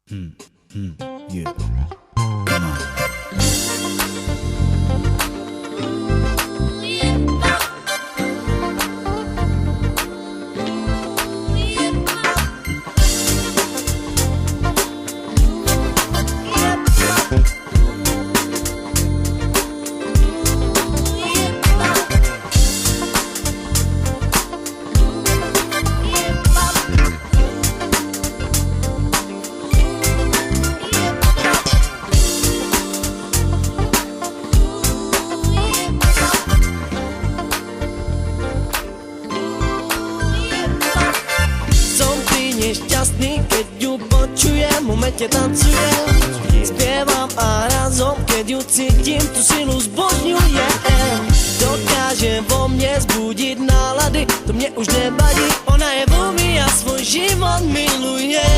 Yeah. Come on. Nešťastný, keď ju počujem, v momente tancujem, spievam a razom, keď ju cítim, tú silu zbožňujem. Dokáže vo mne zbudiť nálady, to mne už nevadí, ona je vo mne a svoj život miluje.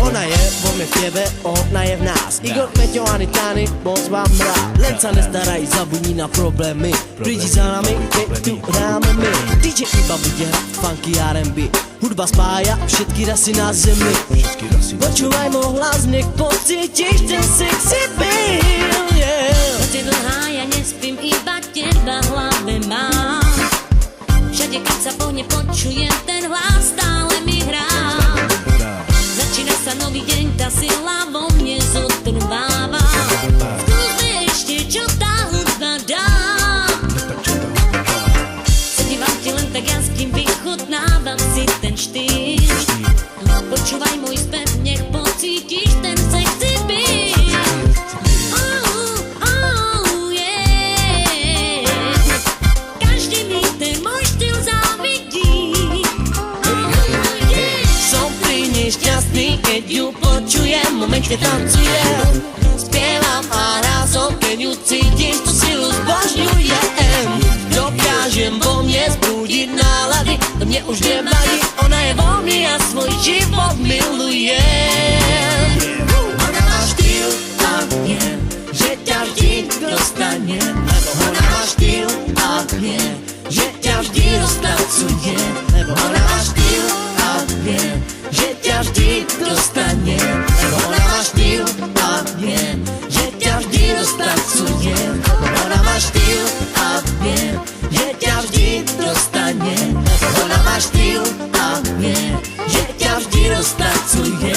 Ona je vo mne v tebe, ona je v nás. Igor, Peťo, Anitany, moc vám rád. Len sa nestarají, zabudní na problémy. Prídi za nami, keď tu hráme my. DJ iba bude hrať funky R&B. Hudba spája všetky rasy na zemi. Počúvaj môj hlas, nech pocítiš ten sexy feel, yeah. Noc je dlhá, ja nespím, iba teba v hlave mám. Všade, keď sa pohne, počujem ten hlas, stále mi hrá. Začína sa nový deň, tá sila vo mne zotrváva. Skúsme ešte, čo tá hudba dá. Sedívam ti len tak, ja s kým vychutnávam si ten štýl. Počúvaj môj spev, nech pocítiš ten sexy beat. Oh, yeah. Každý mi ten môj štýl závidí. Som pri nej šťastný, keď ju počujem, v momente tancujem, spievam a razom, keď ju cítim, tú silu zbožňujem. Dokážem vo mne zbudiť nálady, to mne už nevadí, ona je vo mne a svoj život milujem. Ona má štýl a viem, že ťa vždy dostane, lebo ona má štýl a viem, že ťa vždy rozpracuje, lebo ona má štýl a viem, že ťa vždy dostane, lebo ona má štýl a viem, že ťa vždy rozpracuje, lebo ona má štýl a viem, že ťa vždy dostane, lebo ona má štýl a viem, že ťa vždy rozpracuje.